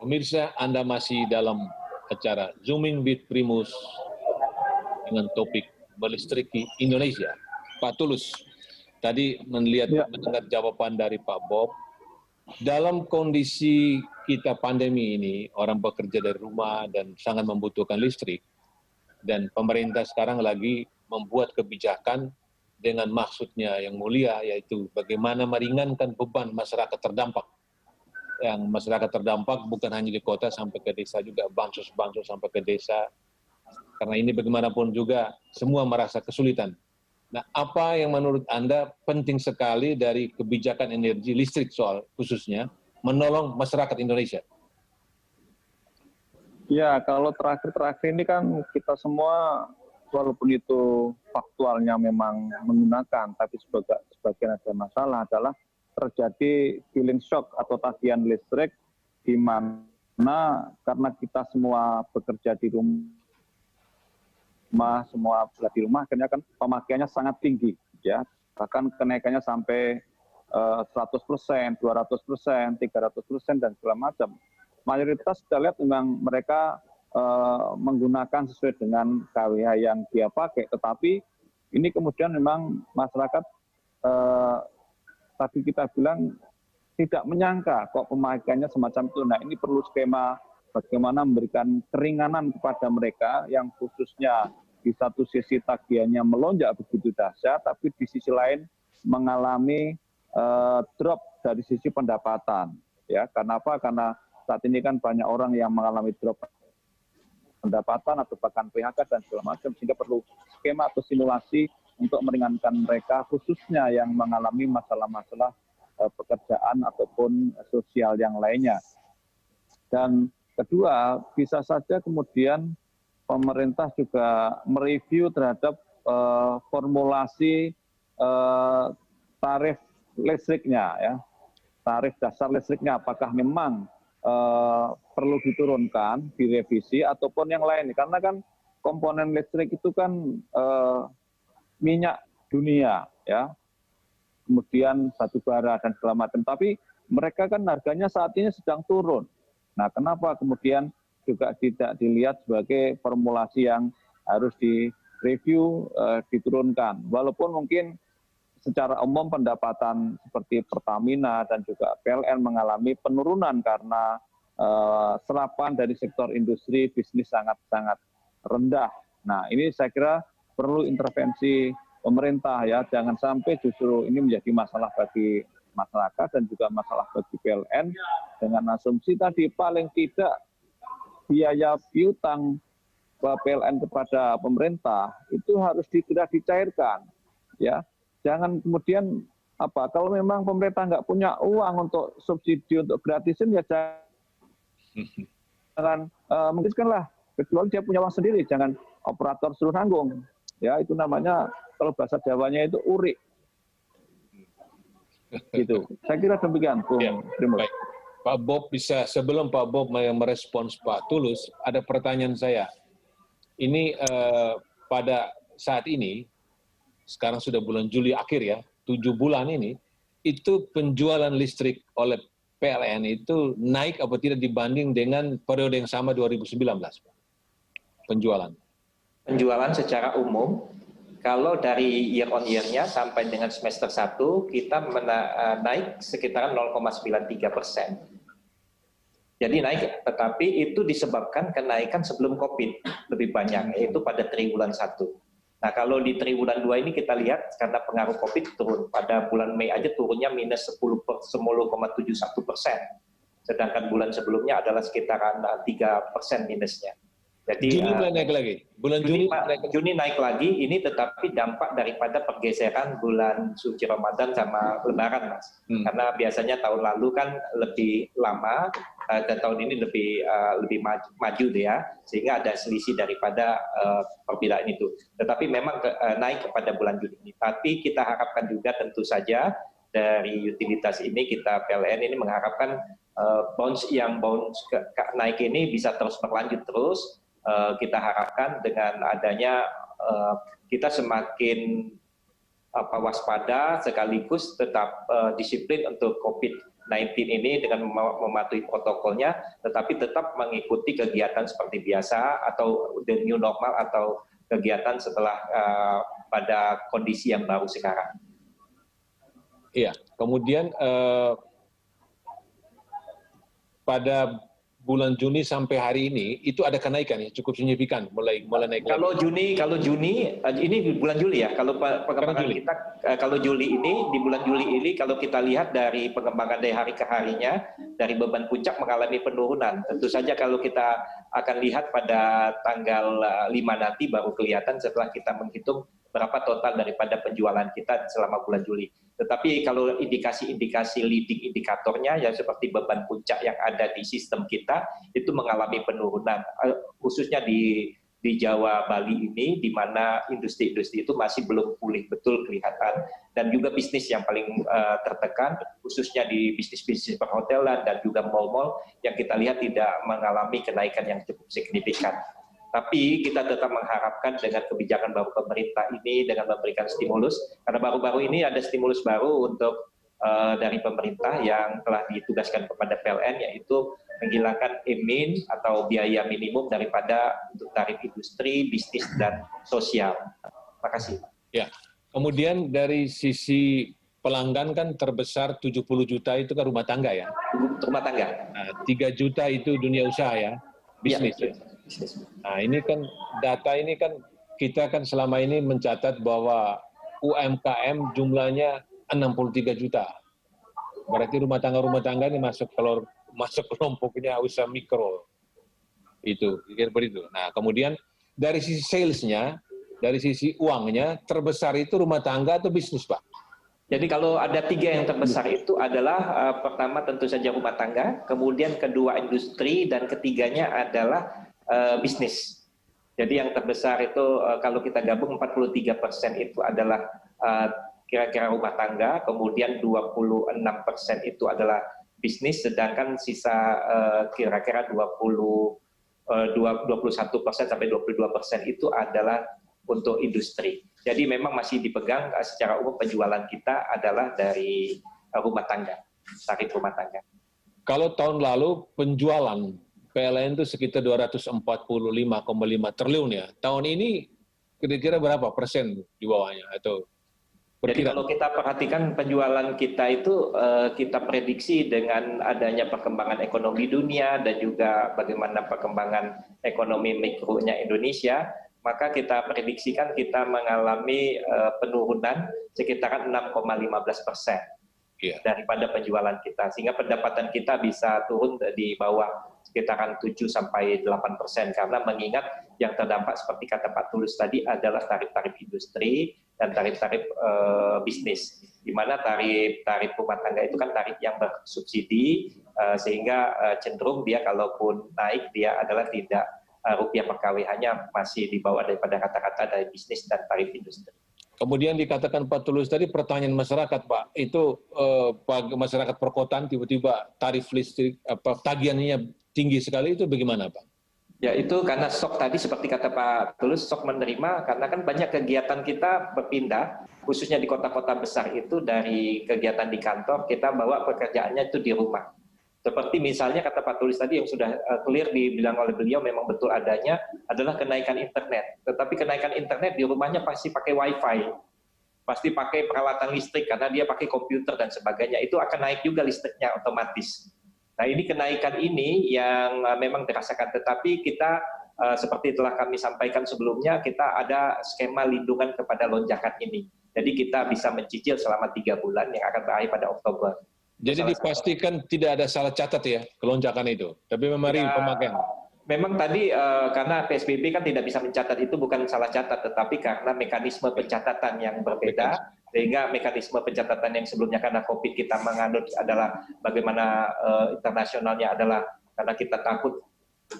Pemirsa, Anda masih dalam acara Zooming with Primus dengan topik melistriki Indonesia. Pak Tulus, tadi mendengar jawaban dari Pak Bob. Dalam kondisi kita pandemi ini, orang bekerja dari rumah dan sangat membutuhkan listrik, dan pemerintah sekarang lagi membuat kebijakan dengan maksudnya yang mulia, yaitu bagaimana meringankan beban masyarakat terdampak. Yang masyarakat terdampak bukan hanya di kota, sampai ke desa juga, bansos-bansos sampai ke desa. Karena ini bagaimanapun juga semua merasa kesulitan. Nah, apa yang menurut Anda penting sekali dari kebijakan energi listrik soal khususnya menolong masyarakat Indonesia? Ya, kalau terakhir-terakhir ini kan kita semua, walaupun itu faktualnya memang menggunakan, tapi sebagian ada masalah adalah terjadi feeling shock atau tagihan listrik di mana karena kita semua bekerja di rumah, semua berada di rumah, akhirnya kan pemakaiannya sangat tinggi, ya, bahkan kenaikannya sampai 100%, 200%, 300% dan segala macam. Mayoritas kita lihat memang mereka menggunakan sesuai dengan KWH yang dia pakai, tetapi ini kemudian memang masyarakat tadi kita bilang tidak menyangka kok pemakaiannya semacam itu. Nah, ini perlu skema bagaimana memberikan keringanan kepada mereka yang khususnya di satu sisi tagihannya melonjak begitu dahsyat, tapi di sisi lain mengalami drop dari sisi pendapatan. Ya, kenapa? Karena saat ini kan banyak orang yang mengalami drop pendapatan atau bahkan PHK dan segala macam, sehingga perlu skema atau simulasi untuk meringankan mereka, khususnya yang mengalami masalah-masalah pekerjaan ataupun sosial yang lainnya. Dan kedua, bisa saja kemudian pemerintah juga mereview terhadap formulasi tarif listriknya, ya, tarif dasar listriknya, apakah memang perlu diturunkan, direvisi ataupun yang lain. Karena kan komponen listrik itu kan minyak dunia, ya, kemudian batu bara dan segala macam. Tapi mereka kan harganya saat ini sedang turun. Nah, kenapa kemudian juga tidak dilihat sebagai formulasi yang harus direview, diturunkan? Walaupun mungkin secara umum pendapatan seperti Pertamina dan juga PLN mengalami penurunan karena serapan dari sektor industri bisnis sangat-sangat rendah. Nah, ini saya kira perlu intervensi pemerintah, ya, jangan sampai justru ini menjadi masalah bagi masyarakat dan juga masalah bagi PLN dengan asumsi tadi paling tidak biaya piutang PLN kepada pemerintah itu harus segera dicairkan, ya. Jangan kemudian kalau memang pemerintah nggak punya uang untuk subsidi untuk gratisin, ya jangan menggratiskanlah, kecuali dia punya uang sendiri, jangan operator suruh nanggung, ya, itu namanya kalau bahasa Jawanya itu urik. Gitu. Saya kira demikian, Bung Primus. Baik. Pak Bob, bisa sebelum Pak Bob merespons Pak Tulus, ada pertanyaan saya. Ini pada saat ini, sekarang sudah bulan Juli akhir, ya, 7 bulan ini, itu penjualan listrik oleh PLN itu naik apa tidak dibanding dengan periode yang sama 2019, Pak? Penjualan Secara umum, kalau dari year on year-nya sampai dengan semester 1, kita naik sekitaran 0,93%. Jadi naik, tetapi itu disebabkan kenaikan sebelum COVID lebih banyak, yaitu pada triwulan 1. Nah, kalau di triwulan 2 ini kita lihat karena pengaruh COVID turun. Pada bulan Mei aja turunnya minus 10,71%. Sedangkan bulan sebelumnya adalah sekitaran 3% minusnya. Jadi Juni mulai naik lagi. Bulan Juni naik lagi, ini tetapi dampak daripada pergeseran bulan suci Ramadan sama Lebaran, Mas. Karena biasanya tahun lalu kan lebih lama dan tahun ini lebih maju deh, ya, sehingga ada selisih daripada perbedaan itu. Tetapi memang naik kepada bulan Juni ini. Tapi kita harapkan juga tentu saja dari utilitas ini, kita PLN ini mengharapkan bounce naik ini bisa terus berlanjut terus. Kita harapkan dengan adanya kita semakin waspada sekaligus tetap disiplin untuk COVID ini dengan mematuhi protokolnya, tetapi tetap mengikuti kegiatan seperti biasa atau the new normal atau kegiatan setelah pada kondisi yang baru sekarang. Iya, kemudian pada bulan Juni sampai hari ini itu ada kenaikan ya, cukup signifikan, mulai naik. Kalau Juni ini bulan Juli ya. Kalau perkembangan kita kalau Juli ini di bulan Juli ini kalau kita lihat dari pengembangan dari hari ke harinya dari beban puncak mengalami penurunan. Tentu saja kalau kita akan lihat pada tanggal 5 nanti baru kelihatan setelah kita menghitung berapa total daripada penjualan kita selama bulan Juli. Tetapi kalau indikasi-indikasi leading indikatornya yang seperti beban puncak yang ada di sistem kita itu mengalami penurunan, khususnya di Jawa Bali ini, di mana industri-industri itu masih belum pulih betul kelihatan, dan juga bisnis yang paling tertekan, khususnya di bisnis-bisnis perhotelan dan juga mal-mal yang kita lihat tidak mengalami kenaikan yang cukup signifikan. Tapi kita tetap mengharapkan dengan kebijakan baru pemerintah ini dengan memberikan stimulus, karena baru-baru ini ada stimulus baru untuk dari pemerintah yang telah ditugaskan kepada PLN, yaitu menghilangkan EMIN atau biaya minimum daripada untuk tarif industri, bisnis, dan sosial. Terima kasih. Ya, kemudian dari sisi pelanggan kan terbesar 70 juta itu kan rumah tangga ya? Rumah tangga. Nah, 3 juta itu dunia usaha ya? Bisnis ya? Nah, ini kan data ini kan kita kan selama ini mencatat bahwa UMKM jumlahnya 63 juta. Berarti rumah tangga ini masuk kelompoknya usaha mikro. Itu, seperti itu. Nah, kemudian dari sisi salesnya, dari sisi uangnya, terbesar itu rumah tangga atau bisnis, Pak? Jadi kalau ada 3 yang terbesar itu adalah pertama tentu saja rumah tangga, kemudian kedua industri, dan ketiganya adalah bisnis. Jadi yang terbesar itu kalau kita gabung 43% itu adalah kira-kira rumah tangga, kemudian 26% itu adalah bisnis, sedangkan sisa kira-kira 21% sampai 22% itu adalah untuk industri. Jadi memang masih dipegang secara umum penjualan kita adalah dari rumah tangga, tarif rumah tangga. Kalau tahun lalu penjualan PLN itu sekitar 245,5 triliun ya. Tahun ini kira-kira berapa persen di bawahnya atau Jadi kalau kita perhatikan penjualan kita itu kita prediksi dengan adanya perkembangan ekonomi dunia dan juga bagaimana perkembangan ekonomi mikronya Indonesia, maka kita prediksikan kita mengalami penurunan sekitaran 6,15% daripada penjualan kita, sehingga pendapatan kita bisa turun di bawah sekitaran 7-8% karena mengingat yang terdampak seperti kata Pak Tulus tadi adalah tarif-tarif industri dan tarif-tarif bisnis, di mana tarif rumah tangga itu kan tarif yang bersubsidi sehingga cenderung dia kalaupun naik dia adalah tidak rupiah per KWH-nya masih di bawah daripada kata-kata dari bisnis dan tarif industri. Kemudian dikatakan Pak Tulus tadi pertanyaan masyarakat, Pak, itu masyarakat perkotaan tiba-tiba tarif listrik tagihannya tinggi sekali, itu bagaimana, Pak? Ya itu karena stok tadi seperti kata Pak Tulus, stok menerima karena kan banyak kegiatan kita berpindah, khususnya di kota-kota besar itu dari kegiatan di kantor kita bawa pekerjaannya itu di rumah. Seperti misalnya kata Pak Tulus tadi yang sudah clear dibilang oleh beliau memang betul adanya adalah kenaikan internet. Tetapi kenaikan internet di rumahnya pasti pakai wifi, pasti pakai peralatan listrik karena dia pakai komputer dan sebagainya. Itu akan naik juga listriknya otomatis. Nah ini kenaikan ini yang memang dirasakan. Tetapi kita seperti telah kami sampaikan sebelumnya, kita ada skema lindungan kepada lonjakan ini. Jadi kita bisa mencicil selama 3 bulan yang akan berakhir pada Oktober. Jadi dipastikan tidak ada salah catat ya kelonjakan itu, tapi memang pemakaian. Memang tadi karena PSBB kan tidak bisa mencatat itu bukan salah catat, tetapi karena mekanisme pencatatan yang berbeda, sehingga mekanisme pencatatan yang sebelumnya karena COVID kita menganut adalah bagaimana internasionalnya adalah karena kita takut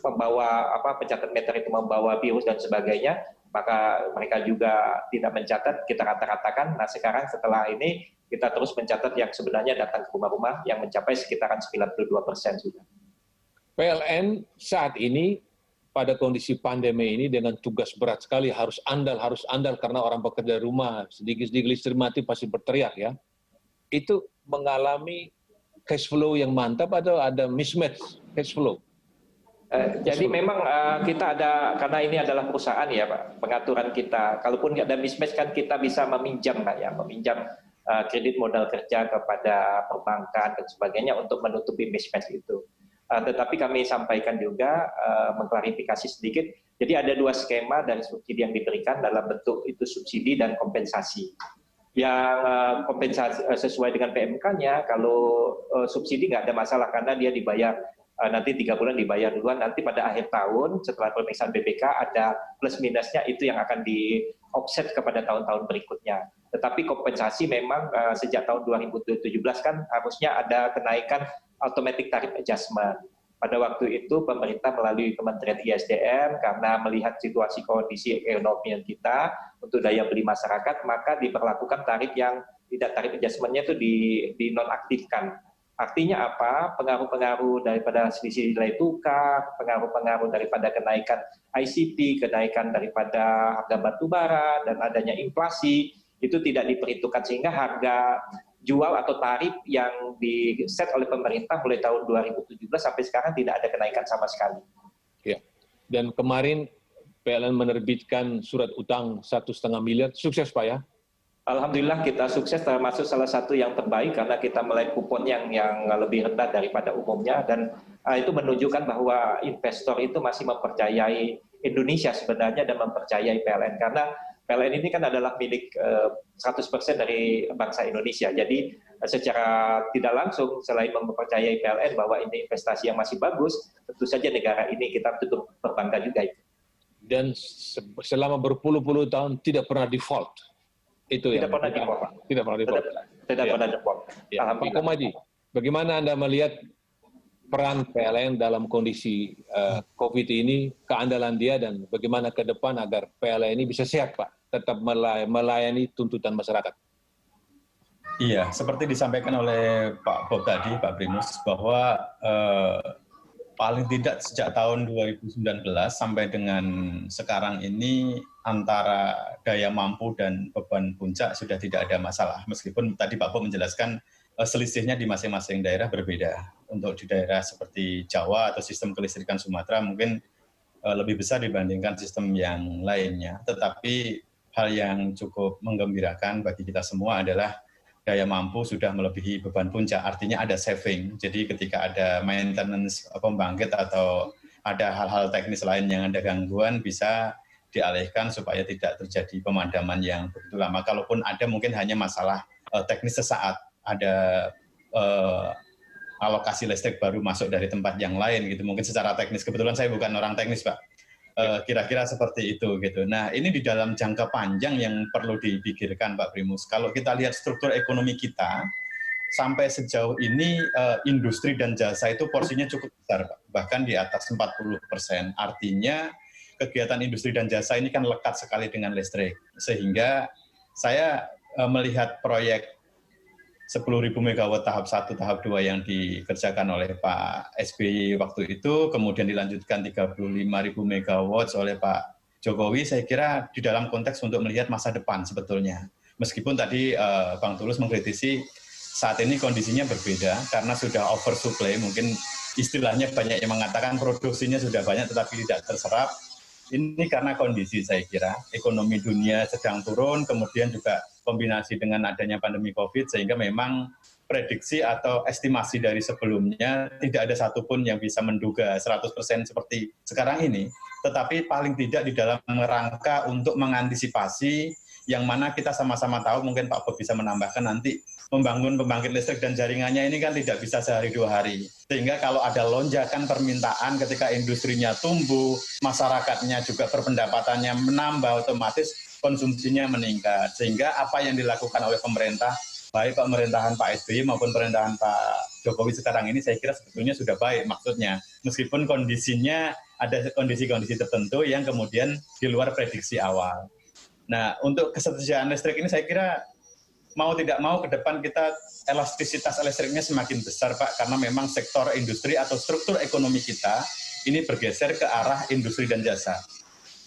membawa pencatat meter itu membawa virus dan sebagainya, maka mereka juga tidak mencatat, kita kata-katakan. Nah sekarang setelah ini kita terus mencatat yang sebenarnya datang ke rumah-rumah yang mencapai sekitaran 92% sudah. PLN saat ini pada kondisi pandemi ini dengan tugas berat sekali harus andal karena orang bekerja di rumah, sedikit-sedikit listrik mati pasti berteriak ya. Itu mengalami cash flow yang mantap atau ada mismatch cash flow? Jadi memang kita ada, karena ini adalah perusahaan ya Pak, pengaturan kita, kalaupun nggak ada mismatch kan kita bisa meminjam Pak ya, meminjam kredit modal kerja kepada perbankan dan sebagainya untuk menutupi mismatch itu. Tetapi kami sampaikan juga, mengklarifikasi sedikit, jadi ada 2 skema dari subsidi yang diberikan dalam bentuk itu subsidi dan kompensasi. Yang kompensasi sesuai dengan PMK-nya, kalau subsidi nggak ada masalah karena dia dibayar nanti 3 bulan dibayar duluan, nanti pada akhir tahun setelah pemeriksaan BPK ada plus minusnya, itu yang akan di offset kepada tahun-tahun berikutnya. Tetapi kompensasi memang sejak tahun 2017 kan harusnya ada kenaikan automatic tarif adjustment. Pada waktu itu pemerintah melalui Kementerian ISDM karena melihat situasi kondisi ekonomi kita untuk daya beli masyarakat, maka diberlakukan tarif yang tidak tarif adjustment-nya itu dinonaktifkan. Artinya apa? Pengaruh-pengaruh daripada selisih nilai tukar, pengaruh-pengaruh daripada kenaikan ICT, kenaikan daripada harga batu bara, dan adanya inflasi, itu tidak diperhitungkan sehingga harga jual atau tarif yang di-set oleh pemerintah mulai tahun 2017 sampai sekarang tidak ada kenaikan sama sekali. Ya. Dan kemarin PLN menerbitkan surat utang 1,5 miliar, sukses Pak ya? Alhamdulillah kita sukses, termasuk salah satu yang terbaik karena kita mulai kupon yang lebih rendah daripada umumnya, dan itu menunjukkan bahwa investor itu masih mempercayai Indonesia sebenarnya dan mempercayai PLN, karena PLN ini kan adalah milik 100% dari bangsa Indonesia. Jadi secara tidak langsung selain mempercayai PLN bahwa ini investasi yang masih bagus, tentu saja negara ini kita tutup berbangga juga itu. Dan selama berpuluh-puluh tahun tidak pernah default. Itu tidak pernah default, Pak. Tidak pernah default. Tidak pernah default. Ya. Pak Komaji, bagaimana Anda melihat peran PLN dalam kondisi COVID ini, keandalan dia, dan bagaimana ke depan agar PLN ini bisa sehat, Pak, tetap melayani tuntutan masyarakat? Iya, seperti disampaikan oleh Pak Bob tadi, Pak Primus, bahwa paling tidak sejak tahun 2019 sampai dengan sekarang ini antara daya mampu dan beban puncak sudah tidak ada masalah. Meskipun tadi Pak Bob menjelaskan selisihnya di masing-masing daerah berbeda. Untuk di daerah seperti Jawa atau sistem kelistrikan Sumatera mungkin lebih besar dibandingkan sistem yang lainnya. Tetapi hal yang cukup menggembirakan bagi kita semua adalah daya mampu sudah melebihi beban puncak, artinya ada saving. Jadi ketika ada maintenance pembangkit atau ada hal-hal teknis lain yang ada gangguan, bisa dialihkan supaya tidak terjadi pemadaman yang begitu lama. Kalaupun ada mungkin hanya masalah teknis sesaat, ada alokasi listrik baru masuk dari tempat yang lain gitu. Mungkin secara teknis, kebetulan saya bukan orang teknis Pak. Kira-kira seperti itu gitu. Nah, ini di dalam jangka panjang yang perlu dipikirkan Pak Primus. Kalau kita lihat struktur ekonomi kita, sampai sejauh ini industri dan jasa itu porsinya cukup besar, Pak. Bahkan di atas 40%. Artinya kegiatan industri dan jasa ini kan lekat sekali dengan listrik. Sehingga saya melihat proyek 10.000 megawatt tahap 1, tahap 2 yang dikerjakan oleh Pak SBY waktu itu, kemudian dilanjutkan 35.000 megawatt oleh Pak Jokowi, saya kira di dalam konteks untuk melihat masa depan sebetulnya. Meskipun tadi Bang Tulus mengkritisi saat ini kondisinya berbeda karena sudah oversupply, mungkin istilahnya banyak yang mengatakan produksinya sudah banyak tetapi tidak terserap. Ini karena kondisi saya kira, ekonomi dunia sedang turun, kemudian juga kombinasi dengan adanya pandemi COVID, sehingga memang prediksi atau estimasi dari sebelumnya tidak ada satupun yang bisa menduga 100% seperti sekarang ini, tetapi paling tidak di dalam rangka untuk mengantisipasi yang mana kita sama-sama tahu, mungkin Pak Bob bisa menambahkan nanti, membangun pembangkit listrik dan jaringannya ini kan tidak bisa sehari 2 hari. Sehingga kalau ada lonjakan permintaan ketika industrinya tumbuh, masyarakatnya juga berpendapatannya menambah, otomatis konsumsinya meningkat. Sehingga apa yang dilakukan oleh pemerintah, baik pemerintahan Pak SBY maupun pemerintahan Pak Jokowi sekarang ini, saya kira sebetulnya sudah baik maksudnya. Meskipun kondisinya ada kondisi-kondisi tertentu yang kemudian di luar prediksi awal. Nah, untuk ketersediaan listrik ini saya kira mau tidak mau ke depan kita elastisitas listriknya semakin besar Pak, karena memang sektor industri atau struktur ekonomi kita ini bergeser ke arah industri dan jasa.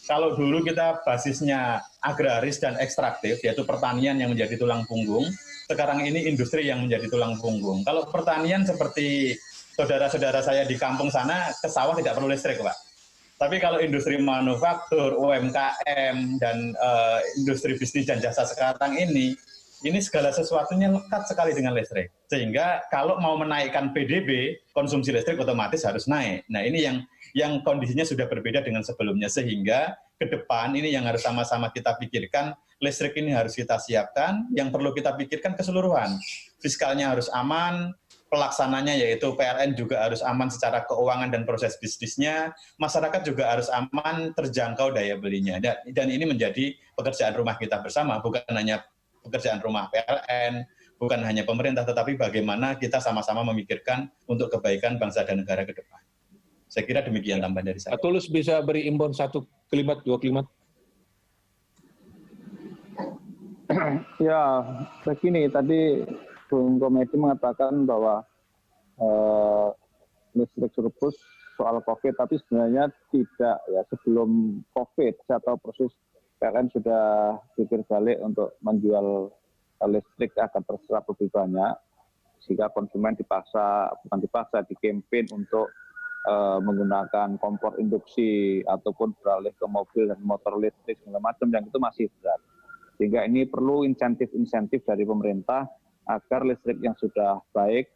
Kalau dulu kita basisnya agraris dan ekstraktif, yaitu pertanian yang menjadi tulang punggung, sekarang ini industri yang menjadi tulang punggung. Kalau pertanian seperti saudara-saudara saya di kampung sana, ke sawah tidak perlu listrik, Pak. Tapi kalau industri manufaktur, UMKM, dan industri bisnis dan jasa sekarang ini segala sesuatunya lekat sekali dengan listrik. Sehingga kalau mau menaikkan PDB, konsumsi listrik otomatis harus naik. Nah, ini yang kondisinya sudah berbeda dengan sebelumnya. Sehingga ke depan ini yang harus sama-sama kita pikirkan, listrik ini harus kita siapkan, yang perlu kita pikirkan keseluruhan. Fiskalnya harus aman, pelaksananya yaitu PLN juga harus aman secara keuangan dan proses bisnisnya, masyarakat juga harus aman, terjangkau daya belinya. Dan ini menjadi pekerjaan rumah kita bersama, bukan hanya pekerjaan rumah PLN, bukan hanya pemerintah, tetapi bagaimana kita sama-sama memikirkan untuk kebaikan bangsa dan negara ke depan. Saya kira demikian tambahan dari saya. Pak Tulus bisa beri imbauan 1 kalimat, 2 kalimat? Ya, begini, tadi Bung Komedi mengatakan bahwa listrik surplus soal COVID, tapi sebenarnya tidak ya, sebelum COVID saya tahu proses PLN sudah pikir balik untuk menjual listrik agar terserap lebih banyak, sehingga konsumen di campaign untuk menggunakan kompor induksi ataupun beralih ke mobil dan motor listrik segala macam, yang itu masih berat. Sehingga ini perlu insentif-insentif dari pemerintah agar listrik yang sudah baik,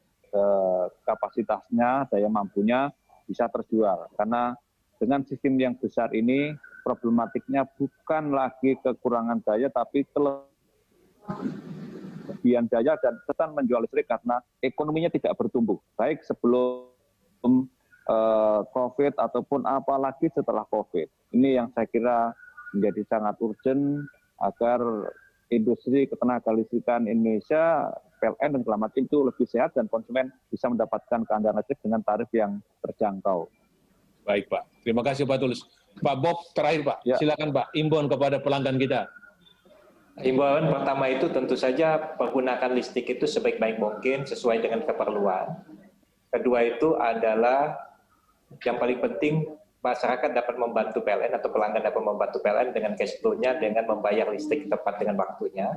kapasitasnya, daya mampunya bisa terjual. Karena dengan sistem yang besar ini, problematiknya bukan lagi kekurangan daya, tapi kelebihan daya dan kesan menjual listrik karena ekonominya tidak bertumbuh. Baik sebelum COVID ataupun apalagi setelah COVID. Ini yang saya kira menjadi sangat urgent agar industri ketenagalistrikan Indonesia, PLN dan segala macam itu lebih sehat dan konsumen bisa mendapatkan keandaan listrik dengan tarif yang terjangkau. Baik, Pak. Terima kasih, Pak Tulus. Pak Bob, terakhir, Pak. Ya. Silakan, Pak. Imbauan kepada pelanggan kita. Himbauan pertama itu tentu saja pergunakan listrik itu sebaik-baik mungkin sesuai dengan keperluan. Kedua itu adalah yang paling penting, masyarakat dapat membantu PLN atau pelanggan dapat membantu PLN dengan cash flow-nya dengan membayar listrik tepat dengan waktunya.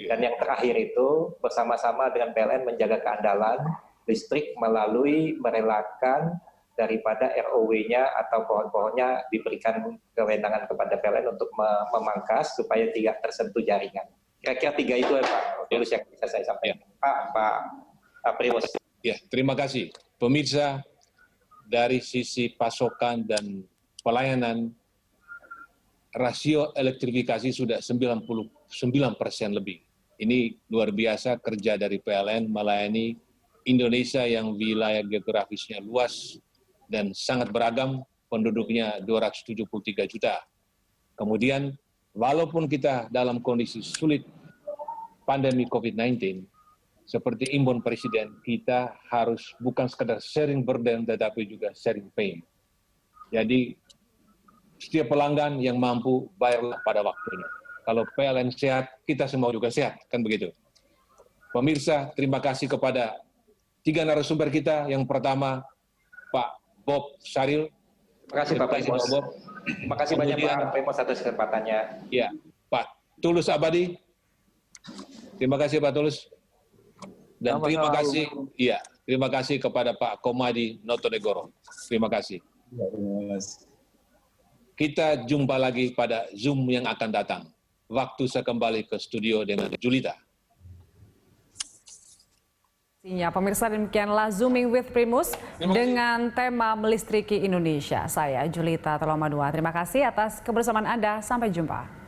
Dan yang terakhir itu bersama-sama dengan PLN menjaga keandalan listrik melalui merelakan daripada ROW-nya atau pohon-pohonnya diberikan kewenangan kepada PLN untuk memangkas supaya tidak tersentuh jaringan. Kira-kira 3 itu ya Pak Tulus yang bisa saya sampaikan. Pak Primus. Ya, terima kasih. Pemirsa, dari sisi pasokan dan pelayanan, rasio elektrifikasi sudah 99% lebih. Ini luar biasa kerja dari PLN melayani Indonesia yang wilayah geografisnya luas dan sangat beragam, penduduknya 273 juta. Kemudian, walaupun kita dalam kondisi sulit pandemi COVID-19, seperti imbauan Presiden, kita harus bukan sekedar sharing burden, tetapi juga sharing pain. Jadi, setiap pelanggan yang mampu, bayarlah pada waktunya. Kalau PLN sehat, kita semua juga sehat, kan begitu. Pemirsa, terima kasih kepada 3 narasumber kita. Yang pertama, Pak Bob Syaril. Terima kasih Pak Primus. Terima kasih banyak Pak Primus atas kesempatannya. Ya, Pak Tulus Abadi. Terima kasih Pak Tulus. Dan terima kasih kepada Pak Komadi Notonegoro. Terima kasih. Kita jumpa lagi pada Zoom yang akan datang. Waktu saya kembali ke studio dengan Julita. Pemirsa, demikianlah Zooming with Primus dengan tema melistriki Indonesia. Saya Julita Tolomadua. Terima kasih atas kebersamaan Anda. Sampai jumpa.